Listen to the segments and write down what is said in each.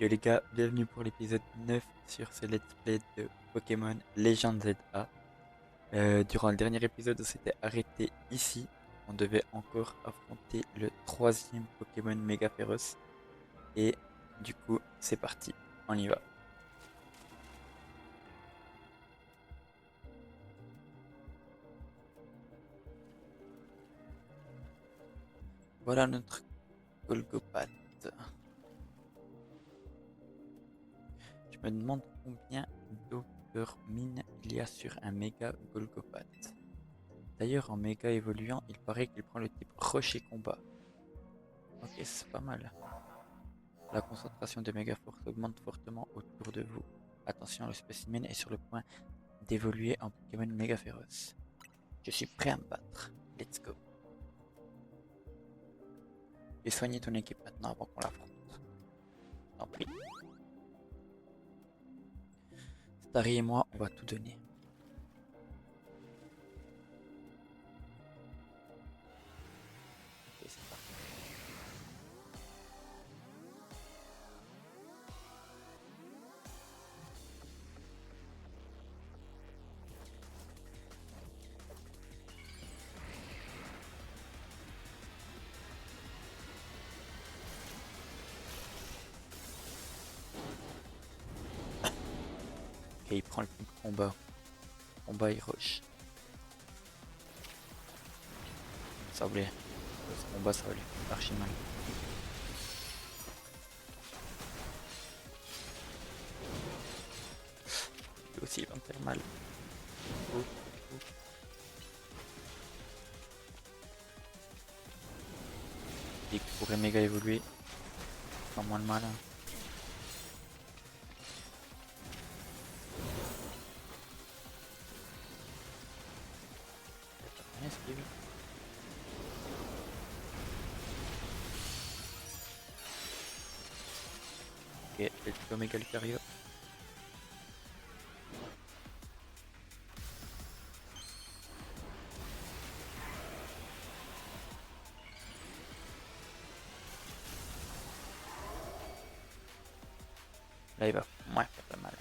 Yo les gars, bienvenue pour l'épisode 9 sur ce let's play de Pokémon Legend ZA. Durant le dernier épisode, on s'était arrêté ici. On devait encore affronter le troisième Pokémon méga féroce. Et du coup, c'est parti, on y va. Voilà notre Golgopat. Je me demande combien d'Overmine il y a sur un méga Golgopat. D'ailleurs, en méga évoluant, il paraît qu'il prend le type Rocher Combat. Ok, c'est pas mal. La concentration de méga-force augmente fortement autour de vous. Attention, le spécimen est sur le point d'évoluer en Pokémon méga féroce. Je suis prêt à me battre. Let's go. J'ai soigné ton équipe maintenant avant qu'on l'affronte. T'en prie. Starry et moi, on va tout donner. Ok, c'est parti. Ok, il prend le coup de combat. Combat et rush. Ça voulait. Ce combat, ça va lui faire archi mal. Lui aussi, il va me faire mal. Oh, oh. Et qu'il pourrait méga évoluer. Sans moins de mal. Hein. Rien esquive. Ok, let's go méga Lucario. Là, il va. Ouais, pas mal.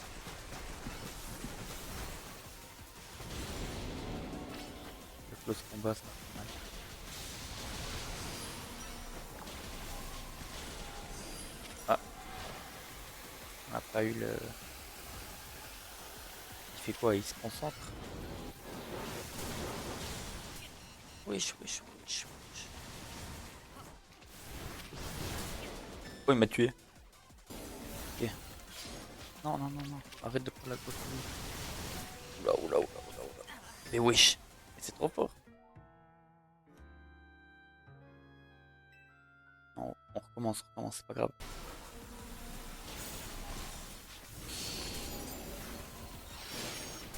Le close combat, ça fait mal. Ah, on n'a pas eu le. Il fait quoi? Il se concentre? Wesh, wesh, wesh, wesh. Oh, il m'a tué. Ok. Non, non, non, non. Arrête de prendre la gauche. Oula, oula, oula, oula, oula. Mais wesh. Mais c'est trop fort. Non, on recommence, c'est pas grave.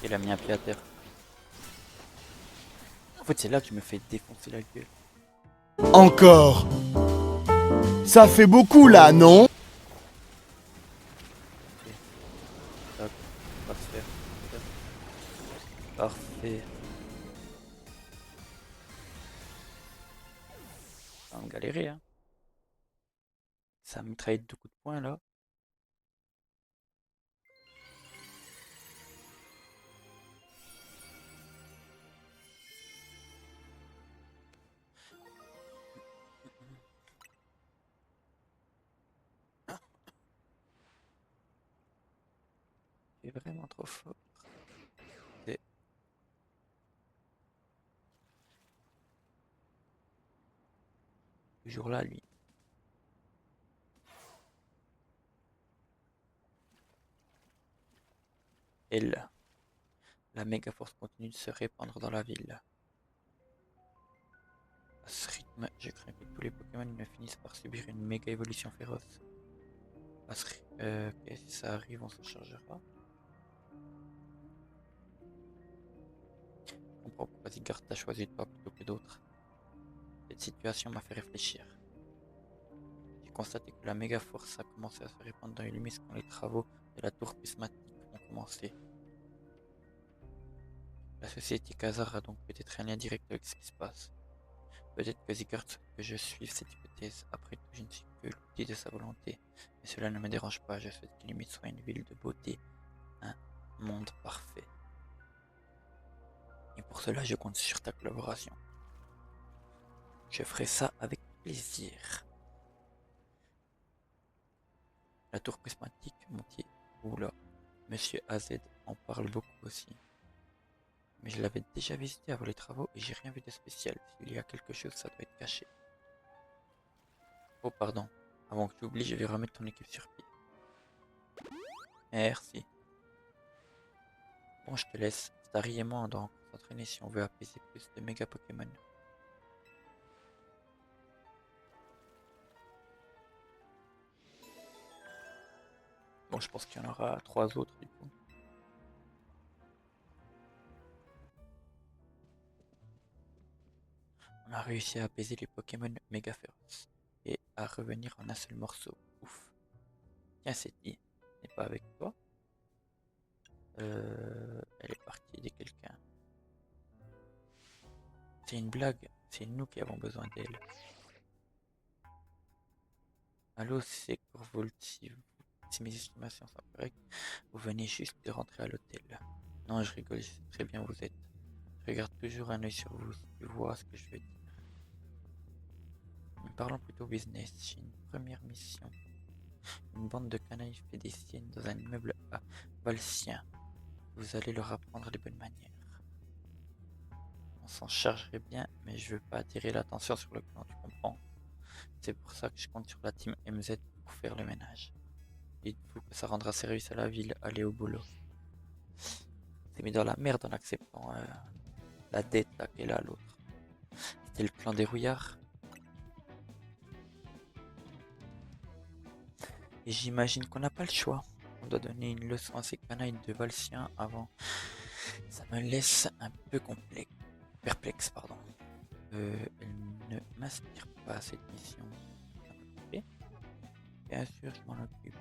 Il a mis un pied à terre. En fait, c'est là que je me fais défoncer la gueule. Encore. Ça fait beaucoup là, non? Ok. Tac. Ça va se faire. Tac. Parfait. Ça va me galérer, hein. Ça mitraille de coups de poing, là. C'est vraiment trop fort. C'est toujours là, lui. Elle. La méga force continue de se répandre dans la ville. À ce rythme, je crains que tous les Pokémon ne finissent par subir une méga évolution féroce. À ce ok, si ça arrive, on s'en chargera. Je comprends pourquoi Zygarde t'a choisi toi plutôt que d'autres. Cette situation m'a fait réfléchir. J'ai constaté que la méga force a commencé à se répandre dans Illumis quand les travaux de la tour prismatique ont commencé. La société Khazar a donc peut-être un lien direct avec ce qui se passe. Peut-être que Ziggurat que je suive cette hypothèse. Après tout, je ne suis que l'outil de sa volonté. Mais cela ne me dérange pas. Je souhaite que Limite soit une ville de beauté. Un monde parfait. Et pour cela, je compte sur ta collaboration. Je ferai ça avec plaisir. La tour prismatique, Montier. Oula, Monsieur AZ en parle beaucoup aussi. Mais je l'avais déjà visité avant les travaux et j'ai rien vu de spécial. S'il y a quelque chose, ça doit être caché. Oh, pardon. Avant que tu oublies, je vais remettre ton équipe sur pied. Merci. Bon, je te laisse. Starry et moi, on doit encore s'entraîner si on veut apaiser plus de méga Pokémon. Bon, je pense qu'il y en aura 3 autres du coup. On a réussi à apaiser les Pokémon méga féroces et à revenir en un seul morceau. Ouf. Tiens, cette n'est pas avec toi. Elle est partie de quelqu'un. C'est une blague. C'est nous qui avons besoin d'elle. Allô, c'est Corvolt. Si mes estimations sont correctes, vous venez juste de rentrer à l'hôtel. Non, je rigole, je sais très bien où vous êtes. Je regarde toujours un œil sur vous, si tu vois ce que je veux dire. Mais parlons plutôt business. J'ai une première mission. Une bande de canailles fait des siennes dans un immeuble à Valsien. Vous allez leur apprendre les bonnes manières. On s'en chargerait bien, mais je veux pas attirer l'attention sur le plan, tu comprends? C'est pour ça que je compte sur la team MZ pour faire le ménage. Dites-vous que ça rendra service à la ville, aller au boulot. C'est mis dans la merde en acceptant la dette là qu'elle a l'autre. C'était le clan des rouillards. Et j'imagine qu'on n'a pas le choix. On doit donner une leçon à ces canailles de Valsien avant. Ça me laisse un peu perplexe, pardon. Elle ne m'inspire pas cette mission. Bien sûr, je m'en occupe.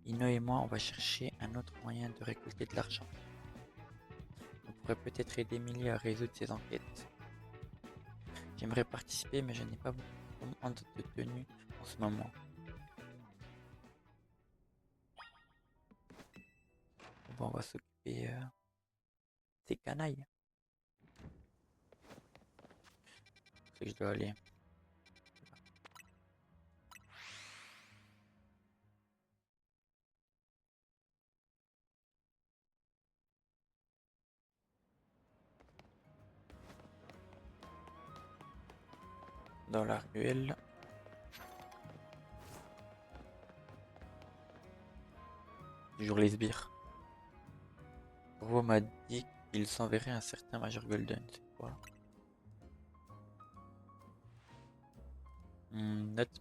Ino et moi, on va chercher un autre moyen de récolter de l'argent. On pourrait peut-être aider Millie à résoudre ses enquêtes. J'aimerais participer, mais je n'ai pas beaucoup de tenue en ce moment. Bon, on va s'occuper des canailles. C'est que je dois aller. Dans la ruelle. Toujours les sbires. Corvo m'a dit qu'il s'enverrait un certain Major Golden. C'est quoi? Note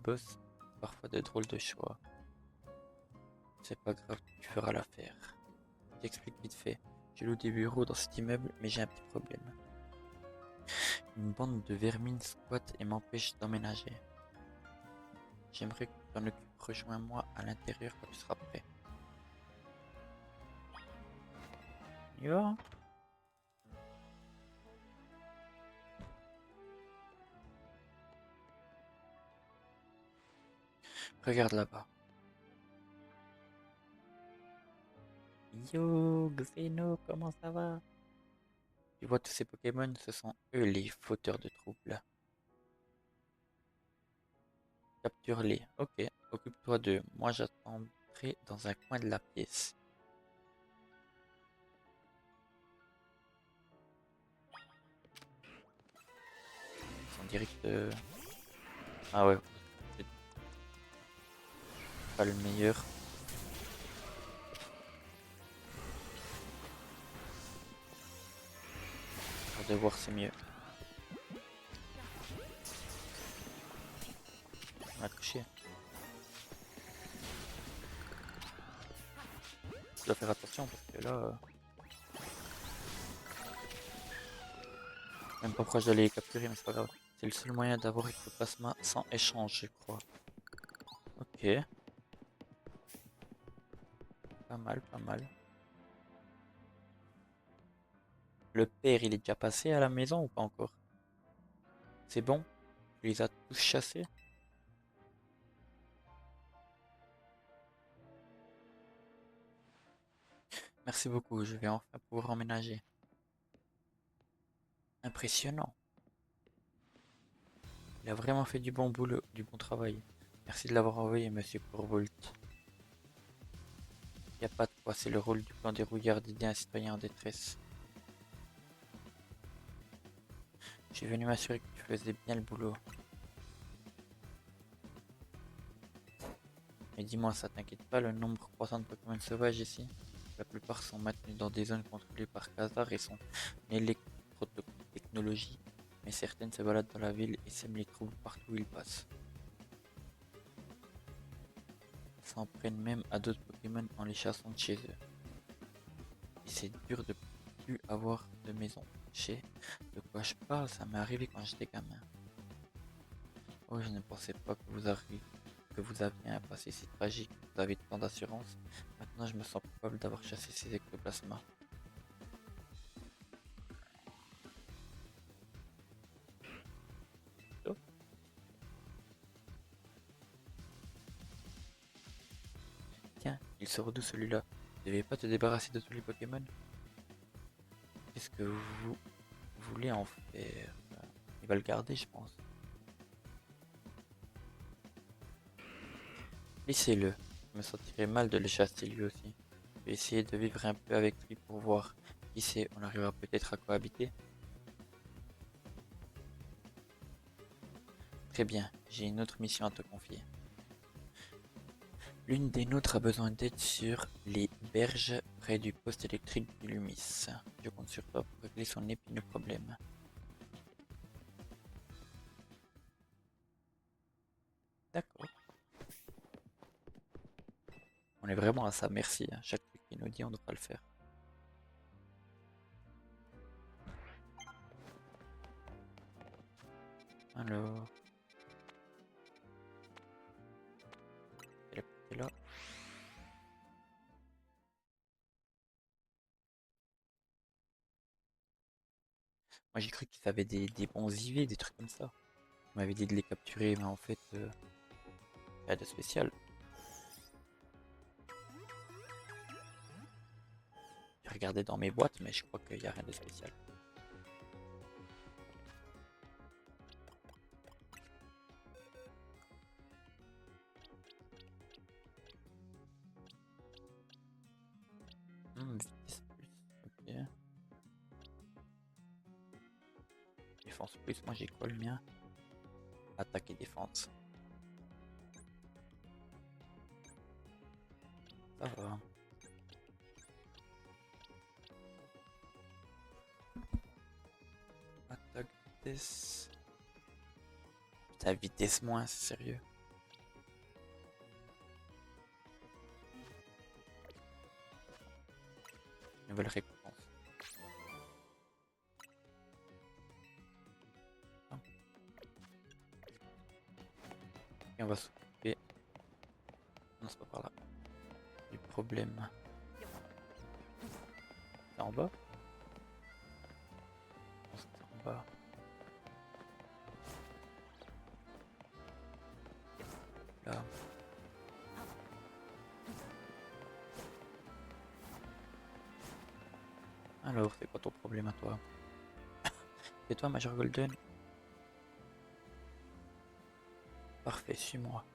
boss. Parfois de drôles de choix. C'est pas grave, tu feras l'affaire. J'explique vite fait. Je loue des bureaux dans cet immeuble, mais j'ai un petit problème. Une bande de vermines squatte et m'empêche d'emménager. J'aimerais que tu t'en occupes. Rejoins-moi à l'intérieur quand tu seras prêt. On y va? Regarde là-bas. Yo, Xeno, comment ça va? Tu vois tous ces Pokémon, ce sont eux les fauteurs de troubles. Capture-les. Ok, occupe-toi d'eux. Moi j'attendrai dans un coin de la pièce. Ils sont direct. Ah ouais, c'est pas le meilleur. Pour devoir c'est mieux. On a touché. Je dois faire attention parce que là. Même pas proche d'aller les capturer, mais c'est pas grave. C'est le seul moyen d'avoir Ectoplasma sans échange, je crois. Ok. Pas mal, pas mal. Le père, il est déjà passé à la maison ou pas encore? C'est bon? Tu les as tous chassés? Merci beaucoup, je vais enfin pouvoir emménager. Impressionnant. Il a vraiment fait du bon boulot, du bon travail. Merci de l'avoir envoyé, monsieur Corvolt. Y a pas de quoi, c'est le rôle du plan dérouillard d'aider un citoyen en détresse. Je suis venu m'assurer que tu faisais bien le boulot. Mais dis-moi, ça t'inquiète pas le nombre croissant de Pokémon sauvages ici? La plupart sont maintenus dans des zones contrôlées par Khazar et sont électrotechnologie, mais certaines se baladent dans la ville et sèment les troubles partout où ils passent. Ils s'en prennent même à d'autres Pokémon en les chassant de chez eux. Et c'est dur de plus avoir de maison. Je sais de quoi je parle, ça m'est arrivé quand j'étais gamin. Oh, je ne pensais pas que vous aviez un passé si tragique. Vous avez tant d'assurance. Maintenant, je me sens coupable d'avoir chassé ces ectoplasmas. Oh. Tiens, il sort d'où celui-là? Vous ne devez pas te débarrasser de tous les Pokémon? Qu'est-ce que vous voulez en faire? Il va le garder, je pense. Laissez-le. Je me sentirais mal de le chasser lui aussi. Je vais essayer de vivre un peu avec lui pour voir. Qui sait, on arrivera peut-être à cohabiter. Très bien, j'ai une autre mission à te confier. L'une des nôtres a besoin d'aide sur les berges près du poste électrique du Lumis. Je compte sur toi pour régler son épineux problème. D'accord. On est vraiment à sa merci. Hein. Chaque truc qu'il nous dit, on devra le faire. Alors... Elle est là. Moi j'ai cru qu'ils avaient des bons IV, des trucs comme ça. On m'avait dit de les capturer, mais en fait, rien de spécial. J'ai regardé dans mes boîtes, mais je crois qu'il n'y a rien de spécial. Vitesse plus, ok. Défense plus, moi j'ai quoi le mien? Attaque et défense. Ça va. Attaque, vitesse. Putain, vitesse moins, c'est sérieux. Nouvelle récompense. Et on va s'occuper. Non, c'est pas par là. Du problème. C'est en bas? Non, c'est en bas. Là. Alors, c'est quoi ton problème à toi? C'est toi, Major Golden? Parfait, suis-moi.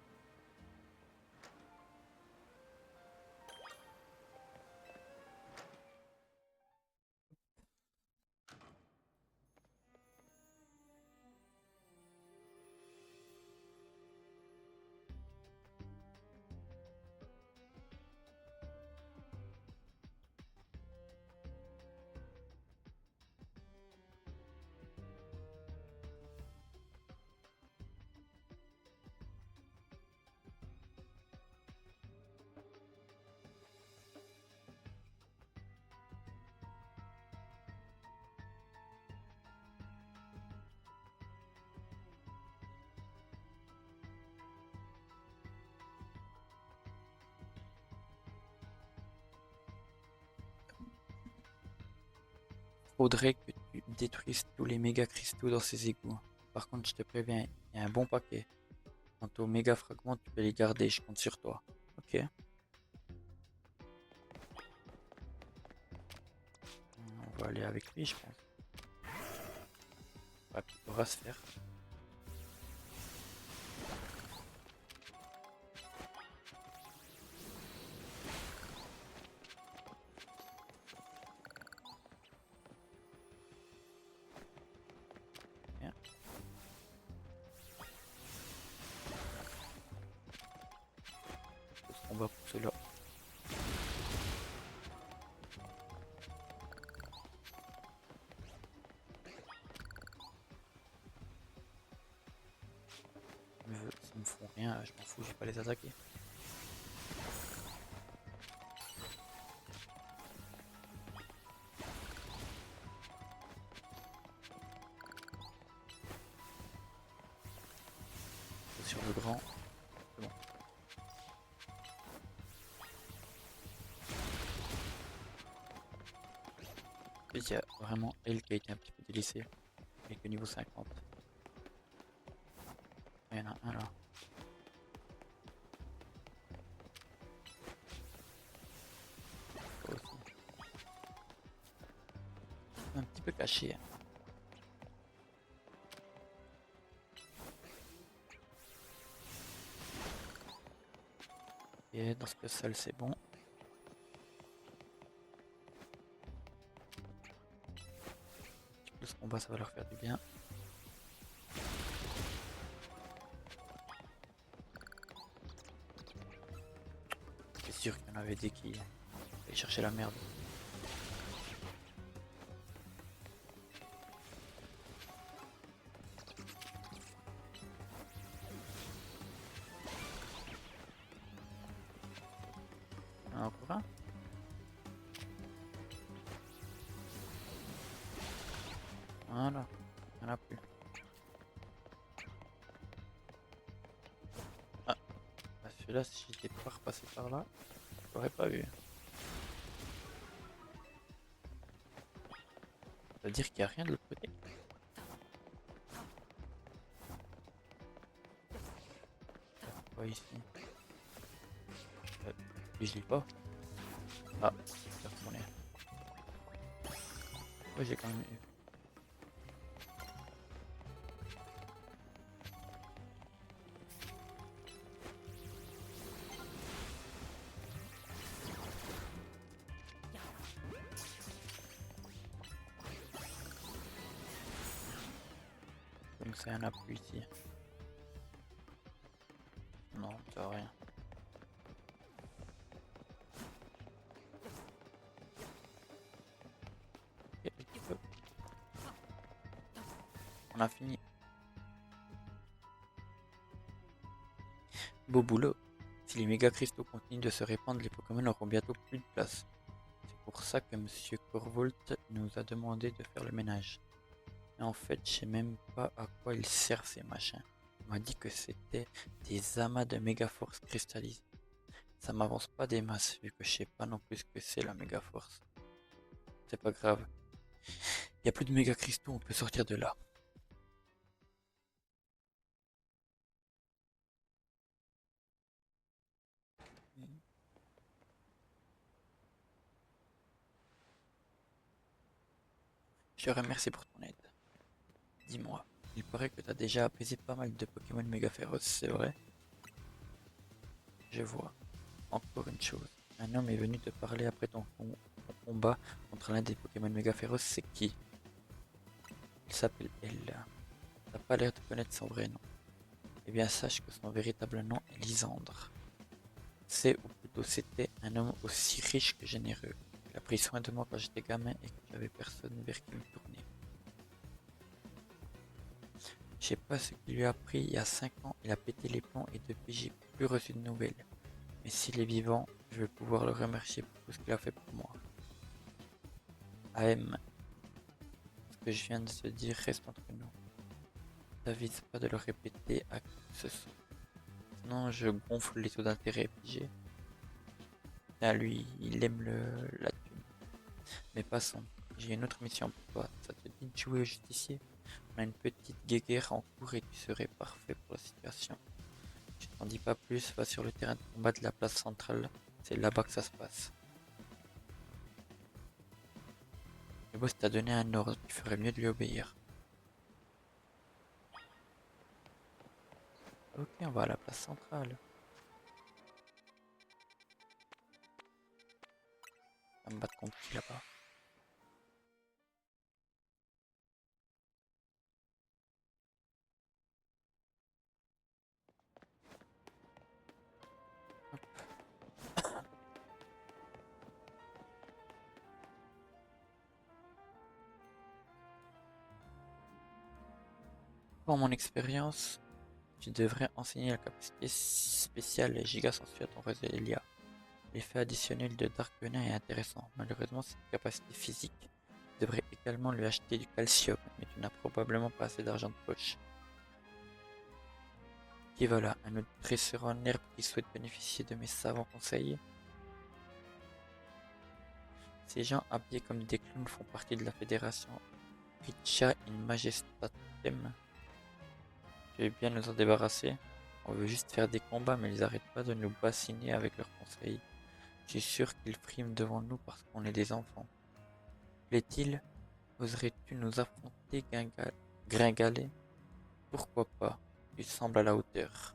Faudrait que tu détruises tous les méga cristaux dans ces égouts. Par contre, je te préviens, il y a un bon paquet. Quant aux méga fragments, tu peux les garder, je compte sur toi. Ok. On va aller avec lui, je pense. Ouais, il pourra se faire. Bien. Ce combat pour cela. S'ils me font rien, je m'en fous, je vais pas les attaquer. Sur le grand, c'est bon. Et il y a vraiment elle qui a été un petit peu délaissée. Avec le niveau 50. Il y en a un là. Toi aussi. Un petit peu caché. Hein. Et dans ce salle c'est bon. Ce combat ça va leur faire du bien. C'est sûr qu'il y en avait des qui allaient chercher la merde. Il y en a encore un. Voilà, il n'y en a plus. Ah, bah celui-là si j'étais pas repassé par là, je l'aurais pas vu. Ça veut dire qu'il n'y a rien de l'autre côté. Quoi ici? Je l'ai pas. Ah, c'est retourné. Ouais, j'ai quand même eu. Donc ça y en a plus ici. Non, ça va rien. Ok, un petit peu. On a fini. Beau boulot. Si les méga cristaux continuent de se répandre, les Pokémon n'auront bientôt plus de place. C'est pour ça que Monsieur Corvolt nous a demandé de faire le ménage. Mais en fait, je sais même pas à quoi ils servent ces machins. On m'a dit que c'était des amas de méga force cristallisées. Ça m'avance pas des masses vu que je sais pas non plus ce que c'est la méga force. C'est pas grave. Y a plus de méga cristaux, on peut sortir de là. Je te remercie pour ton aide. Dis-moi, il paraît que t'as déjà apaisé pas mal de Pokémon méga féroces, c'est vrai? Je vois. Encore une chose. Un homme est venu te parler après ton combat contre l'un des Pokémon méga féroces, c'est qui? Il s'appelle Ella. T'as pas l'air de connaître son vrai nom. Eh bien sache que son véritable nom est Lysandre. C'est, ou plutôt c'était, un homme aussi riche que généreux. Il a pris soin de moi quand j'étais gamin et que j'avais personne vers qui me tourner. Je sais pas ce qu'il lui a pris, il y a 5 ans, il a pété les plombs et depuis j'ai plus reçu de nouvelles. Mais s'il est vivant, je vais pouvoir le remercier pour tout ce qu'il a fait pour moi. AM, ce que je viens de se dire reste entre nous. T'avises pas de le répéter à qui que ce soit. Sinon je gonfle les taux d'intérêt pigé. Ah lui, il aime la thune. Mais passons, j'ai une autre mission pour toi. Ça te dit de jouer au justicier? On a une petite guéguerre en cours et tu serais parfait pour la situation. Je t'en dis pas plus, va sur le terrain de combat de la place centrale, c'est là-bas que ça se passe. Le boss t'a donné un ordre, tu ferais mieux de lui obéir. Ok, on va à la place centrale. On va me battre contre qui là-bas? Pour mon expérience, tu devrais enseigner la capacité spéciale Giga Sensu à ton Roselia. L'effet additionnel de Dark Venin est intéressant. Malheureusement, cette capacité physique devrait également lui acheter du calcium, mais tu n'as probablement pas assez d'argent de poche. Et voilà, un autre dresseur en herbe qui souhaite bénéficier de mes savants conseils. Ces gens habillés comme des clowns font partie de la fédération Richa in Majestatem. Tu veux bien nous en débarrasser? On veut juste faire des combats, mais ils arrêtent pas de nous bassiner avec leurs conseils. Je suis sûr qu'ils friment devant nous parce qu'on est des enfants. Plaît-il, oserais-tu nous affronter, Gringalet? Pourquoi pas? Tu sembles à la hauteur.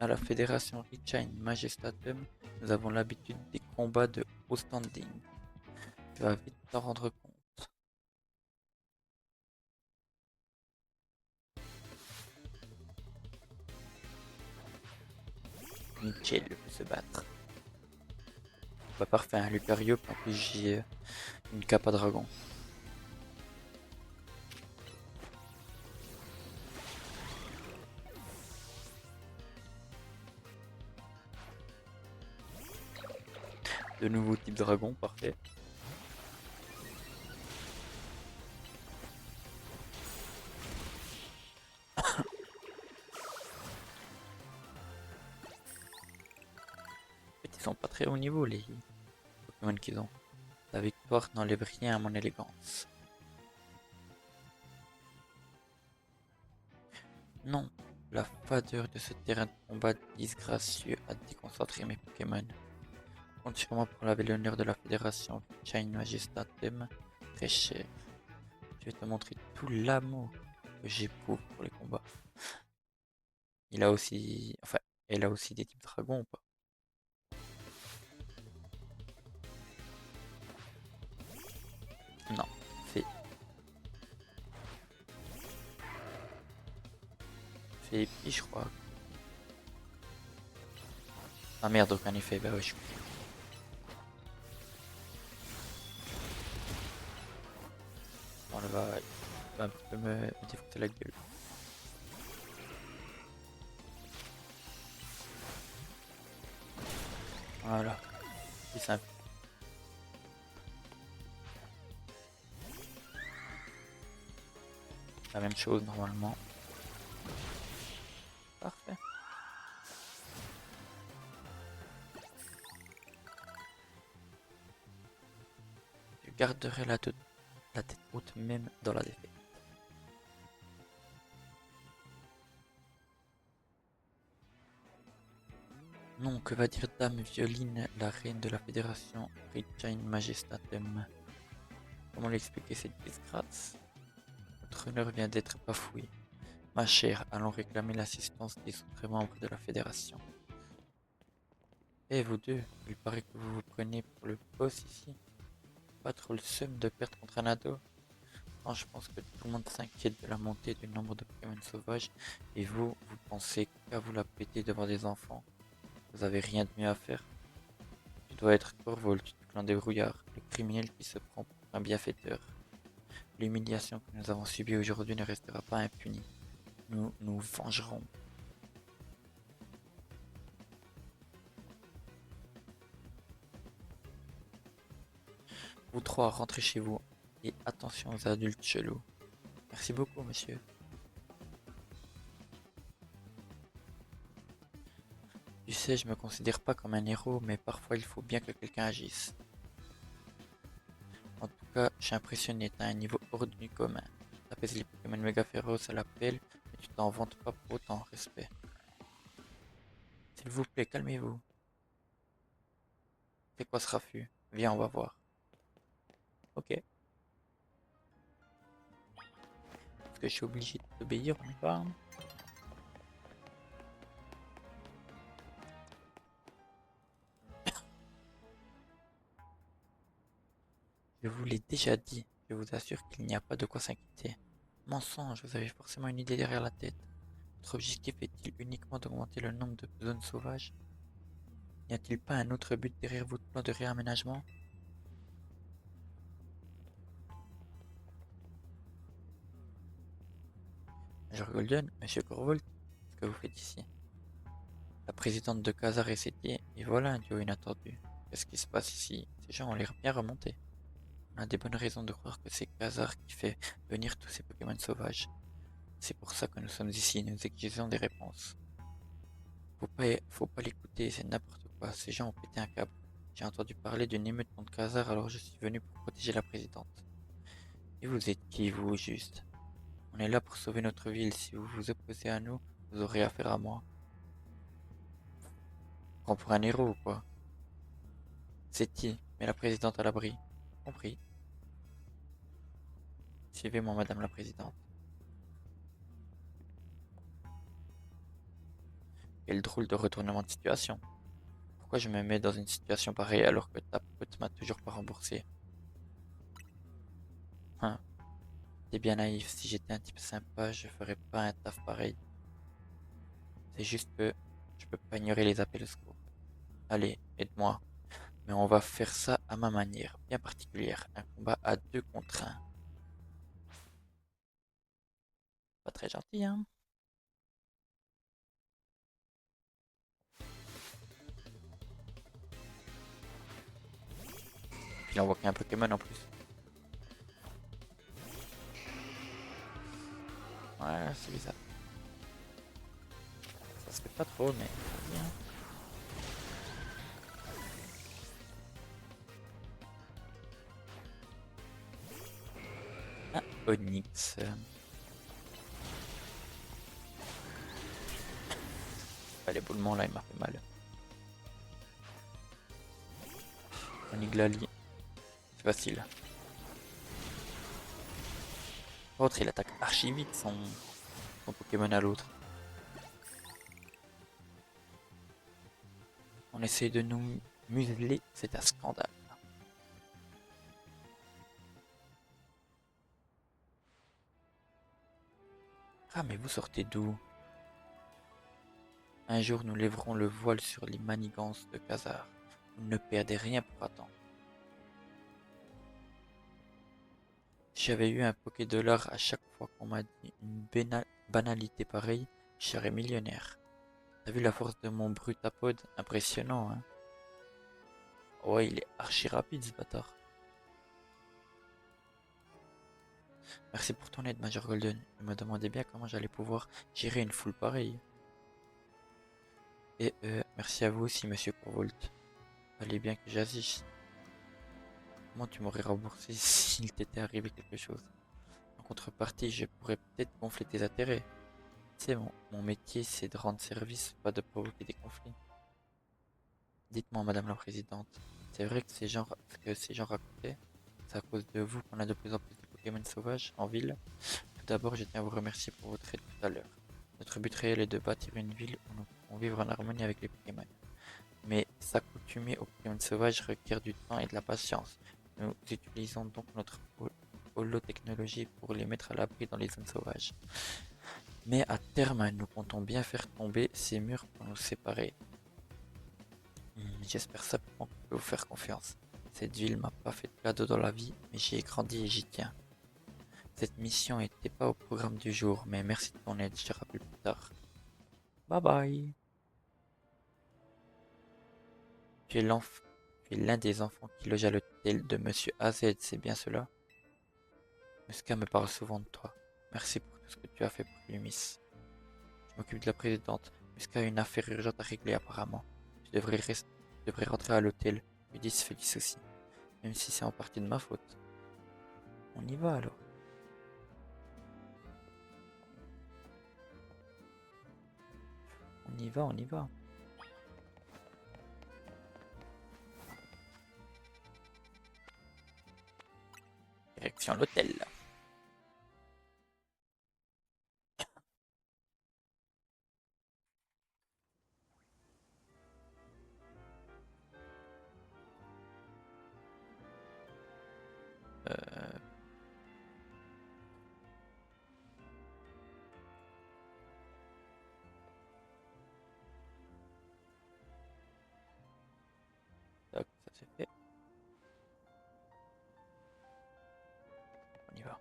À la fédération Richa in Majestatem, nous avons l'habitude des combats de haut standing. Tu vas vite t'en rendre compte. Mitchell peut se battre. Pas parfait, un Lucario, en plus j'ai une cape à dragon. De nouveau type dragon, parfait. Ils sont pas très haut niveau les Pokémon qu'ils ont. La victoire n'enlève rien à mon élégance. Non, la fadeur de ce terrain de combat disgracieux a déconcentré mes Pokémon. Compte sur moi pour laver l'honneur de la fédération Shine Majestatem, très cher. Je vais te montrer tout l'amour que j'éprouve pour les combats. Il a aussi... Enfin, elle a aussi des types dragons ou pas? Non, fait épi, je crois. Ah merde, aucun effet, bah ouais, je suis... Bon, là, va un petit peu me défoncer la gueule. Voilà, c'est simple. La même chose normalement. Parfait. Je garderai la tête haute même dans la défaite. Non, que va dire Dame Violine, la reine de la fédération Richa in Majestatem? Comment lui expliquer cette disgrâce? Votre honneur vient d'être bafoué. Ma chère, allons réclamer l'assistance des autres membres de la fédération. Eh vous deux, il paraît que vous vous prenez pour le boss ici. Pas trop le seum de perdre contre un ado. Non, je pense que tout le monde s'inquiète de la montée du nombre de Pokémon sauvages et vous pensez qu'à vous la péter devant des enfants. Vous avez rien de mieux à faire. Tu dois être Corvolt du clan des brouillards, le criminel qui se prend pour un bienfaiteur. L'humiliation que nous avons subie aujourd'hui ne restera pas impunie. Nous nous vengerons. Vous trois, rentrez chez vous et attention aux adultes chelous. Merci beaucoup, monsieur. Tu sais, je me considère pas comme un héros, mais parfois il faut bien que quelqu'un agisse. En tout cas, je suis impressionné, t'as un niveau hors du commun. T'apaises les Pokémon méga féroces à l'appel, mais tu t'en vantes pas pour autant, respect. S'il vous plaît, calmez-vous. C'est quoi ce raffut? Viens, on va voir. Ok. Est-ce que je suis obligé de t'obéir, on y va, hein? Je vous l'ai déjà dit, je vous assure qu'il n'y a pas de quoi s'inquiéter. Mensonge, vous avez forcément une idée derrière la tête. Votre objectif est-il uniquement d'augmenter le nombre de zones sauvages? N'y a-t-il pas un autre but derrière votre plan de réaménagement? Major Golden, Monsieur Corvolt, qu'est-ce que vous faites ici? La présidente de Khazar est cédée, et voilà un duo inattendu. Qu'est-ce qui se passe ici? Ces gens ont l'air bien remontés. On a des bonnes raisons de croire que c'est Khazar qui fait venir tous ces Pokémon sauvages. C'est pour ça que nous sommes ici, nous exigeons des réponses. Faut pas l'écouter, c'est n'importe quoi. Ces gens ont pété un câble. J'ai entendu parler d'une émeute contre Khazar, alors je suis venu pour protéger la présidente. Et vous êtes qui, vous, au juste? On est là pour sauver notre ville. Si vous vous opposez à nous, vous aurez affaire à moi. Prends pour un héros ou quoi? C'est qui? Mais la présidente à l'abri. Compris. Suivez-moi, madame la présidente. Quel drôle de retournement de situation. Pourquoi je me mets dans une situation pareille alors que ta pote m'a toujours pas remboursé? Hein, t'es bien naïf. Si j'étais un type sympa, je ferais pas un taf pareil. C'est juste que je peux pas ignorer les appels au secours. Allez, aide-moi. Mais on va faire ça à ma manière, bien particulière. Un combat à 2 contre 1. Pas très gentil, hein? Puis il a invoqué un Pokémon en plus. Ouais, c'est bizarre. Ça se fait pas trop, mais bien. Ah, Onyx. Ah, l'éboulement là, il m'a fait mal. Oniglali, c'est facile. L'autre, il attaque archi vite son Pokémon à l'autre. On essaye de nous museler, c'est un scandale. Ah, mais vous sortez d'où? Un jour, nous lèverons le voile sur les manigances de Khazar. Vous ne perdez rien pour attendre. Si j'avais eu un Poké-dollar à chaque fois qu'on m'a dit une banalité pareille, je serais millionnaire. T'as vu la force de mon Brutapod? Impressionnant, hein? Ouais, il est archi rapide, ce bâtard. Merci pour ton aide, Major Golden. Je me demandais bien comment j'allais pouvoir gérer une foule pareille. Et merci à vous aussi, Monsieur Corvolt. Fallait bien que j'agisse. Comment tu m'aurais remboursé s'il t'était arrivé quelque chose? En contrepartie, je pourrais peut-être gonfler tes intérêts. Tu sais, mon métier, c'est de rendre service, pas de provoquer des conflits. Dites-moi, Madame la Présidente, c'est vrai que ces gens racontaient, c'est à cause de vous qu'on a de plus en plus de Pokémon sauvages en ville? Tout d'abord, je tiens à vous remercier pour votre aide tout à l'heure. Notre but réel est de bâtir une ville où nous pouvons vivre en harmonie avec les Pokémon. Mais S'accoutumer aux primates sauvages requiert du temps et de la patience. Nous utilisons donc notre holotechnologie pour les mettre à l'abri dans les zones sauvages. Mais à terme, nous comptons bien faire tomber ces murs pour nous séparer. J'espère simplement qu'on peut vous faire confiance. Cette ville m'a pas fait de cadeau dans la vie, mais j'y ai grandi et j'y tiens. Cette mission n'était pas au programme du jour, mais merci de ton aide, je te rappelle plus tard. Bye bye. Tu es l'un des enfants qui loge à l'hôtel de Monsieur AZ, c'est bien cela? Muska me parle souvent de toi. Merci pour tout ce que tu as fait pour lui, Miss. Je m'occupe de la présidente. Muska a une affaire urgente à régler apparemment. Je devrais rentrer à l'hôtel. Ulysse fait du souci. Même si c'est en partie de ma faute. On y va alors. On y va, on y va. Direction l'hôtel. Euh... Tac, ça c'est fait. On y va.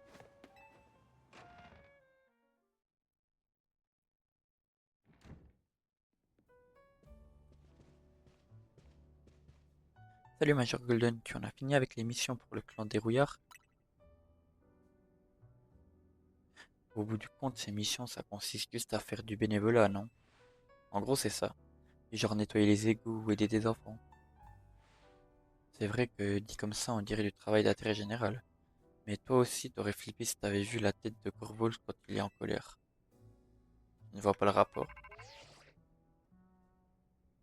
Salut Major Golden, tu en as fini avec les missions pour le clan des rouillards? Au bout du compte, ces missions, ça consiste juste à faire du bénévolat, non? En gros, c'est ça. Du genre nettoyer les égouts ou aider des enfants. C'est vrai que dit comme ça, on dirait du travail d'intérêt général. Mais toi aussi, t'aurais flippé si t'avais vu la tête de Corvol quand il est en colère. Je ne vois pas le rapport.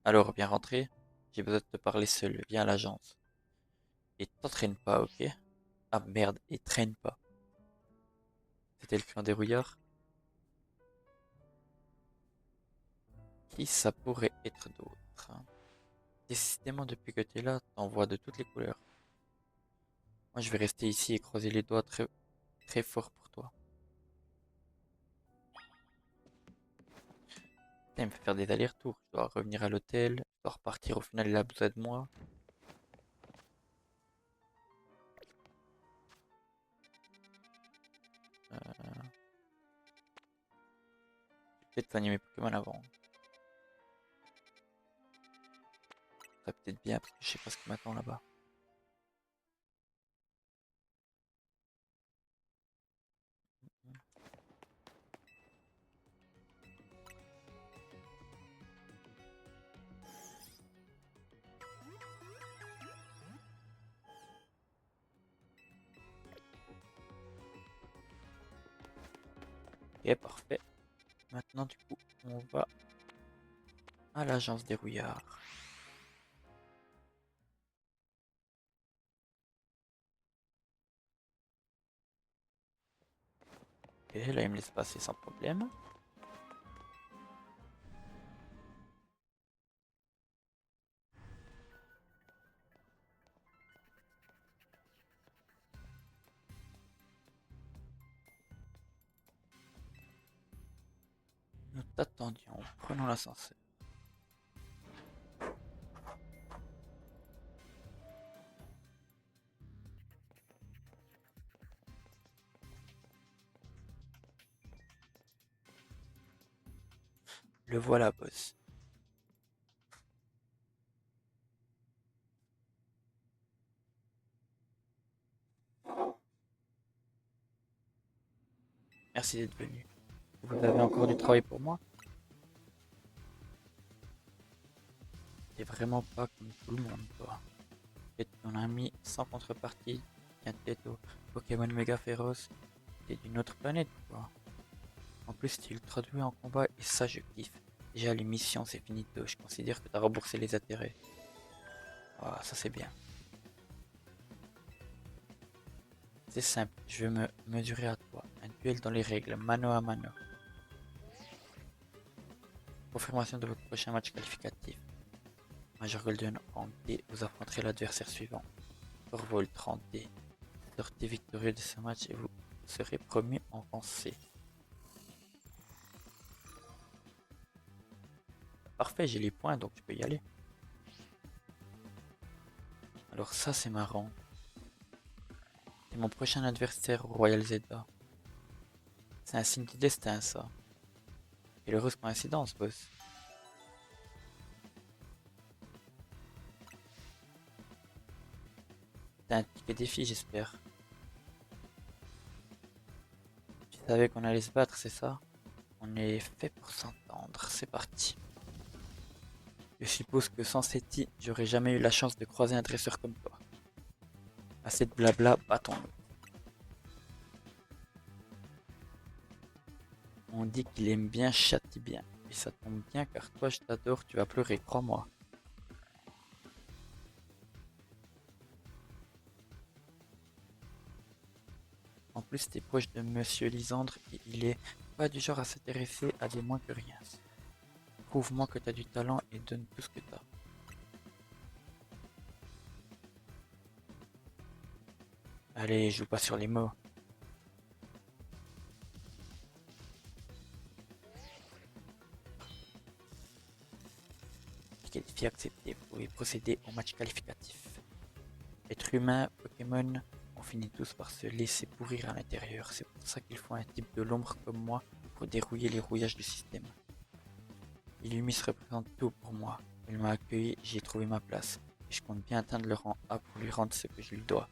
Alors, bien rentré? J'ai besoin de te parler seul. Viens à l'agence. Et t'entraîne pas, ok? Ah merde, et traîne pas. C'était le clan des rouillards? Qui ça pourrait être d'autre, hein? Décidément, depuis que t'es là, t'en vois de toutes les couleurs. Moi, je vais rester ici et croiser les doigts très, très fort pour toi. Putain, il me fait faire des allers-retours. Je dois revenir à l'hôtel, je dois repartir. Au final, il a besoin de moi. Euh, Peut-être soigner mes Pokémon avant. Ça serait peut-être bien parce que je sais pas ce qui m'attend là-bas. Ok, parfait. Maintenant, du coup, on va à l'agence des rouillards. Ok, là, il me laisse passer sans problème. Nous t'attendions. Prenons l'ascenseur. Le voilà, boss. Merci d'être venu. Vous avez encore du travail pour moi? T'es vraiment pas comme tout le monde, toi. T'es ton ami sans contrepartie. Tiens tête au Pokémon méga féroce. T'es d'une autre planète, quoi. En plus, t'es ultra doué en combat et ça, je kiffe. Déjà, les missions, c'est finito. Je considère que t'as remboursé les intérêts. Ah, ça, c'est bien. C'est simple, je veux me mesurer à toi. Un duel dans les règles, mano à mano. Confirmation de votre prochain match qualificatif. Major Golden en D, vous affronterez l'adversaire suivant. Thorvald 30D. Sortez victorieux de ce match et vous serez promu en rang C. Parfait, j'ai les points donc je peux y aller. Alors ça c'est marrant. C'est mon prochain adversaire au Royal Zelda. C'est un signe du destin ça. Quelle heureuse coïncidence, boss. C'est un ticket défi, j'espère. Tu savais qu'on allait se battre, c'est ça? On est fait pour s'entendre, c'est parti. Je suppose que sans Seti, j'aurais jamais eu la chance de croiser un dresseur comme toi. Assez de blabla, battons-nous. On dit qu'il aime bien, châtie bien. Et ça tombe bien car toi je t'adore, tu vas pleurer, crois-moi. En plus t'es proche de Monsieur Lisandre et il est pas du genre à s'intéresser à des moins que rien. Prouve-moi que t'as du talent et donne tout ce que t'as. Allez, joue pas sur les mots. Défi accepté, vous pouvez procéder au match qualificatif. Être humain, Pokémon, on finit tous par se laisser pourrir à l'intérieur. C'est pour ça qu'il faut un type de l'ombre comme moi pour dérouiller les rouillages du système. Illumis représente tout pour moi. Il m'a accueilli, j'y ai trouvé ma place. Et je compte bien atteindre le rang A pour lui rendre ce que je lui dois.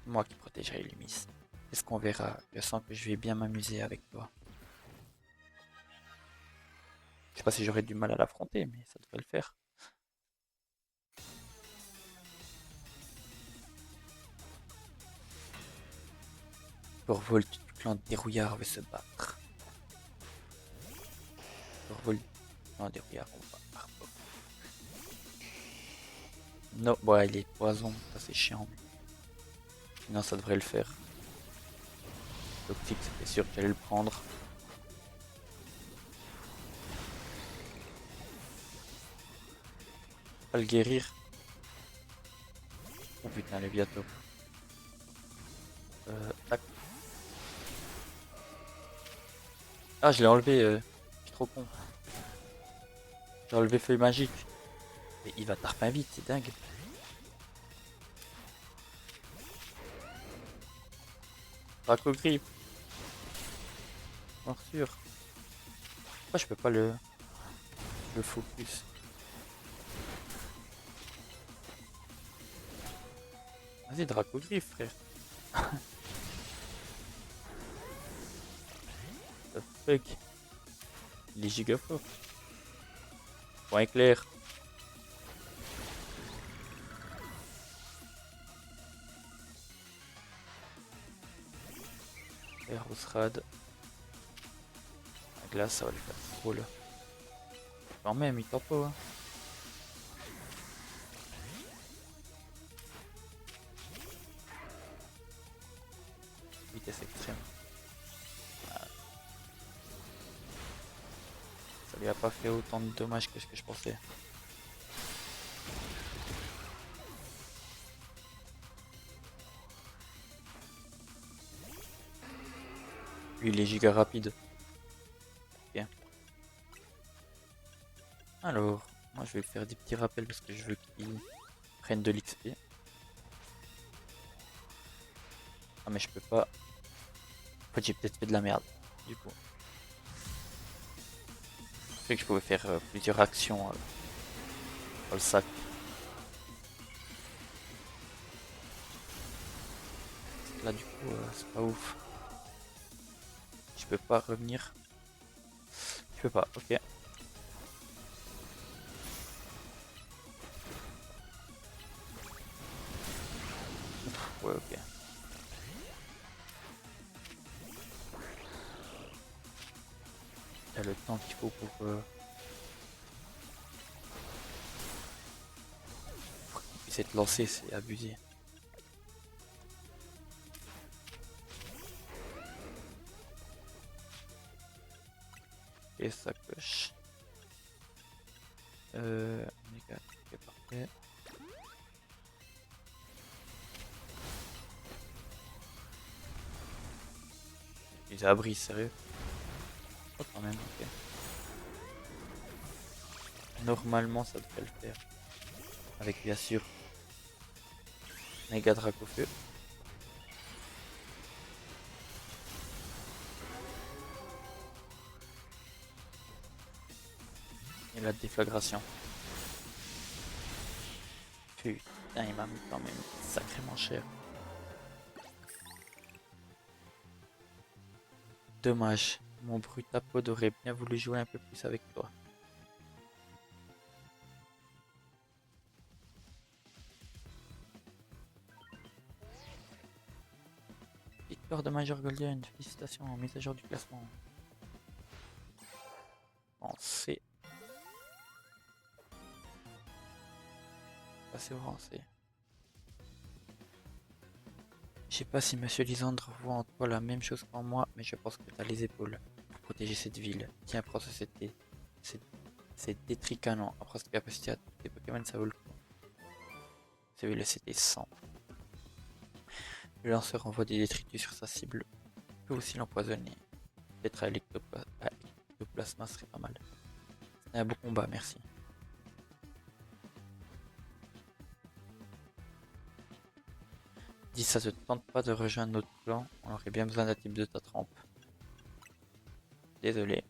C'est moi qui protégerai Illumis. C'est ce qu'on verra. Je sens que je vais bien m'amuser avec toi. Je sais pas si j'aurais du mal à l'affronter, mais ça devrait le faire. Thorvald du clan Dérouillard veut se battre. Thorvald du clan Dérouillard, on va Arbok. Non, ouais, il est poison, ça c'est chiant. Sinon ça devrait le faire. Toxique, c'était sûr que j'allais le prendre. Pas le guérir. Oh putain, elle est bientôt. Tac. Ah, je l'ai enlevé, je suis trop con. J'ai enlevé feuille magique. Mais il va tarpin vite, c'est dingue. Dracogrip. Morsure. Pourquoi je peux pas le focus? Vas-y, Dracogrip, frère. The fuck. Il est giga fort. Point éclair. Rad. La glace, ça va lui faire trop là. Quand même, il tente pas. Hein. Vitesse extrême. Ah. Ça lui a pas fait autant de dommages que ce que je pensais. Lui, il est giga rapide. Ok. Alors, moi je vais faire des petits rappels parce que je veux qu'il prenne de l'XP. Ah mais je peux pas. En fait j'ai peut-être fait de la merde. Du coup. Je sais que je pouvais faire plusieurs actions dans le sac. Là du coup c'est pas ouf. Je peux pas revenir. Je peux pas, ok. Ouais, ok. Il y a le temps qu'il faut pour qu'il puisse être lancé, c'est abusé. Et ça coche. Oméga, ok, parfait. Ils abri, sérieux? Oh, quand même, ok. Normalement, ça devrait le faire. Avec bien sûr Méga Dracofeu. Et la déflagration. Putain, il m'a mis quand même sacrément cher. Dommage. Mon Brutapod aurait bien voulu jouer un peu plus avec toi. Victoire de Major Golden. Félicitations, mise à jour du classement. En C. Passer au rang C. Je sais pas si Monsieur Lisandre voit en toi la même chose qu'en moi, mais je pense que t'as les épaules pour protéger cette ville. Tiens, prends ce CT. C'est détricanant. Après cette capacité à tuer tes Pokémon, ça vaut le coup. Celui-là, c'était 100. Le lanceur envoie des détritus sur sa cible. Il peut aussi l'empoisonner. Peut-être à Ectoplasma serait pas mal. C'était un beau combat, merci. Dis, ça te tente pas de rejoindre notre clan? On aurait bien besoin d'un type de ta trempe. Désolé.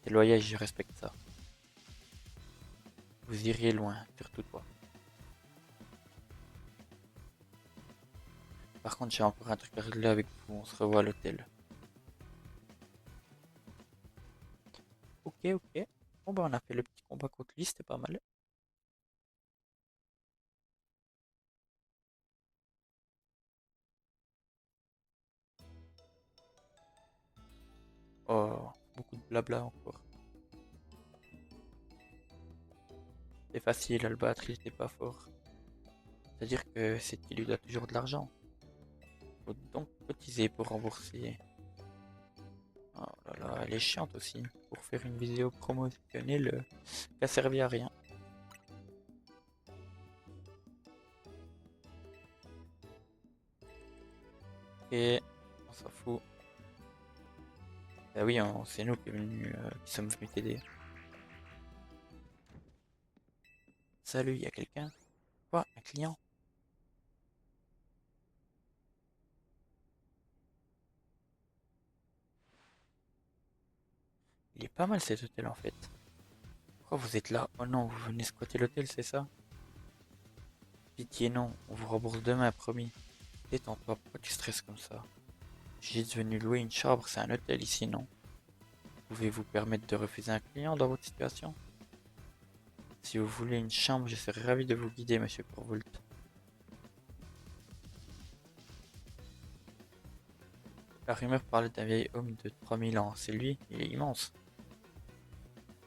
T'es loyal, je respecte ça. Vous iriez loin, surtout toi. Par contre, j'ai encore un truc à régler avec vous. On se revoit à l'hôtel. Ok, ok. Bon, bah, on a fait le petit combat contre lui, c'était pas mal. Oh, beaucoup de blabla encore. C'est facile à le battre, il était pas fort. C'est-à-dire que c'est qu'il lui doit toujours de l'argent. Faut donc cotiser pour rembourser. Oh là là, elle est chiante aussi. Pour faire une vidéo promotionnelle qui a servi à rien. Et on s'en fout. Bah oui, c'est nous qui sommes venus t'aider. Salut, y a quelqu'un? Quoi? Un client? Il est pas mal cet hôtel en fait. Pourquoi vous êtes là? Oh non, vous venez squatter l'hôtel, c'est ça? Pitié non, on vous rembourse demain, promis. Détends-toi, pourquoi tu stresses comme ça? J'ai juste venu louer une chambre, c'est un hôtel ici, non? Pouvez-vous permettre de refuser un client dans votre situation? Si vous voulez une chambre, je serais ravi de vous guider, monsieur Corvolt. La rumeur parlait d'un vieil homme de 3000 ans. C'est lui, il est immense.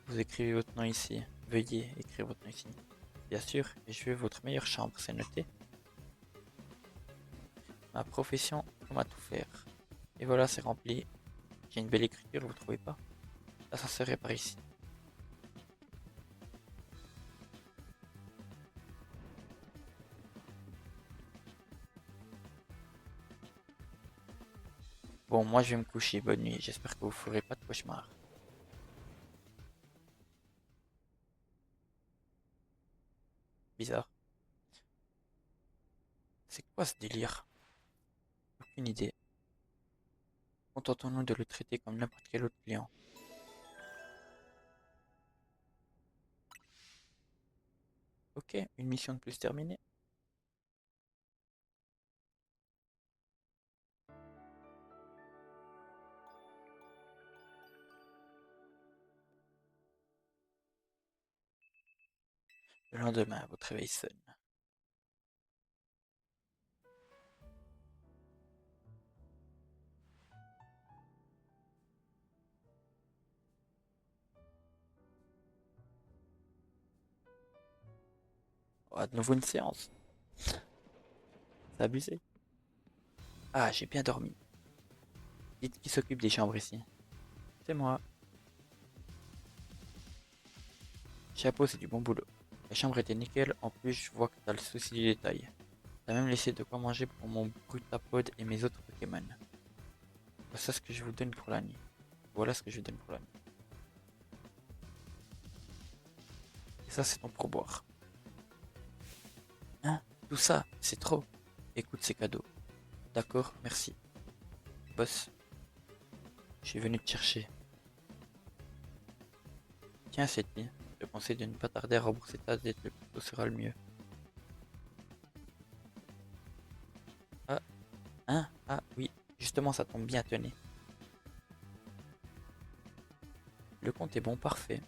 Vous écrivez votre nom ici. Veuillez écrire votre nom ici. Bien sûr, et je veux votre meilleure chambre, c'est noté. Ma profession, comment tout faire. Et voilà, c'est rempli. J'ai une belle écriture, vous trouvez pas? Ça serait par ici. Bon, moi je vais me coucher, bonne nuit. J'espère que vous ferez pas de cauchemar. Bizarre. C'est quoi ce délire? Aucune idée. Contentons-nous de le traiter comme n'importe quel autre client. Ok, une mission de plus terminée. Le lendemain, votre réveil sonne. Oh, à nouveau une séance. C'est abusé. Ah, j'ai bien dormi. Dites qui s'occupe des chambres ici. C'est moi. Chapeau, c'est du bon boulot. La chambre était nickel, en plus je vois que t'as le souci du détail. T'as même laissé de quoi manger pour mon Brutapod et mes autres Pokémon. Voilà ce que je vous donne pour la nuit. Voilà ce que je vous donne pour la nuit. Et ça c'est ton pourboire. Hein? Tout ça, c'est trop. Écoute, c'est cadeau. D'accord, merci. Boss, je suis venu te chercher. Tiens, Seti, je te conseille de ne pas tarder à rembourser ta dette, le plus tôt sera le mieux. Ah, hein? Ah, oui, justement, ça tombe bien, tenez. Le compte est bon, parfait.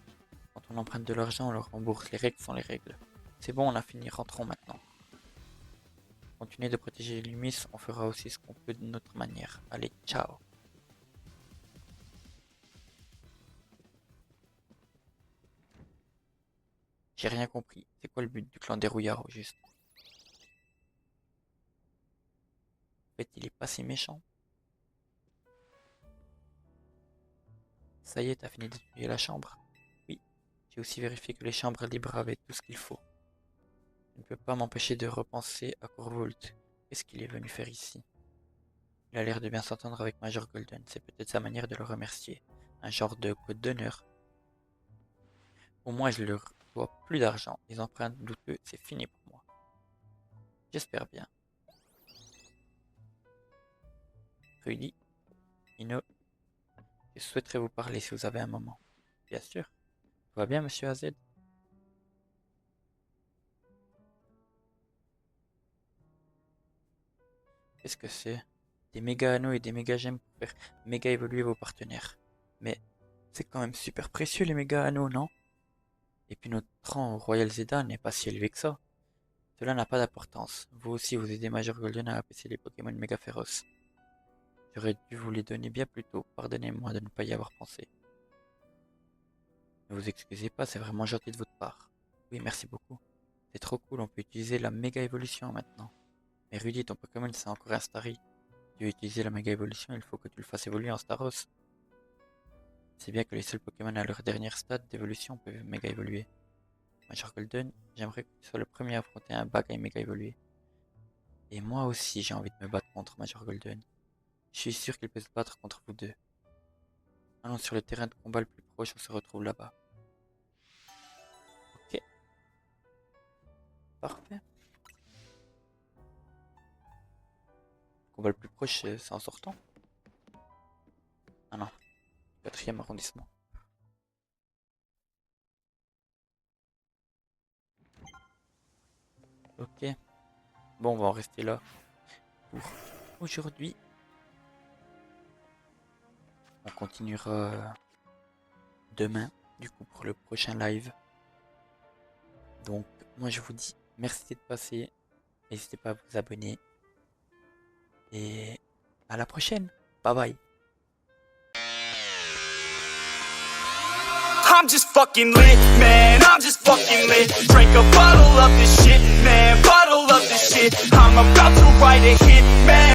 Quand on emprunte de l'argent, on le rembourse. Les règles sont les règles. C'est bon, on a fini, rentrons maintenant. Continuez de protéger les Loomis, on fera aussi ce qu'on peut de notre manière. Allez, ciao. J'ai rien compris. C'est quoi le but du clan des rouillards au juste? En fait, il est pas si méchant. Ça y est, t'as fini d'étudier la chambre? Oui. J'ai aussi vérifié que les chambres libres avaient tout ce qu'il faut. Je ne peux pas m'empêcher de repenser à Corvolt. Qu'est-ce qu'il est venu faire ici? Il a l'air de bien s'entendre avec Major Golden. C'est peut-être sa manière de le remercier. Un genre de code d'honneur. Au moins, je leur dois plus d'argent. Les emprunts douteux, c'est fini pour moi. J'espère bien. Rudy, Ino, je souhaiterais vous parler si vous avez un moment. Bien sûr. Tout va bien, monsieur AZ? Qu'est-ce que c'est? Des méga anneaux et des méga gemmes pour faire méga évoluer vos partenaires. Mais c'est quand même super précieux les méga anneaux, non? Et puis notre rang au Royal Zeta n'est pas si élevé que ça. Cela n'a pas d'importance. Vous aussi vous aidez Major Golden à apaiser les Pokémon méga féroces. J'aurais dû vous les donner bien plus tôt. Pardonnez-moi de ne pas y avoir pensé. Ne vous excusez pas, c'est vraiment gentil de votre part. Oui, merci beaucoup. C'est trop cool, on peut utiliser la méga évolution maintenant. Mais Rudy, ton Pokémon c'est encore un Starry. Tu veux utiliser la méga évolution, il faut que tu le fasses évoluer en Staros. C'est bien que les seuls Pokémon à leur dernière stade d'évolution peuvent méga évoluer. Major Golden, j'aimerais que tu sois le premier à affronter un bac à méga évoluer. Et moi aussi j'ai envie de me battre contre Major Golden. Je suis sûr qu'il peut se battre contre vous deux. Allons sur le terrain de combat le plus proche, on se retrouve là-bas. Ok. Parfait. Le combat le plus proche, c'est en sortant. Ah non. 4e arrondissement. Ok. Bon, on va en rester là pour aujourd'hui. On continuera demain, du coup, pour le prochain live. Donc, moi, je vous dis merci d'être passé. N'hésitez pas à vous abonner. Et à la prochaine. Bye bye. I'm just fucking lit, man, I'm just fucking lit. Drink a bottle of this shit, man, bottle of this shit. I'm about to write a hit, man.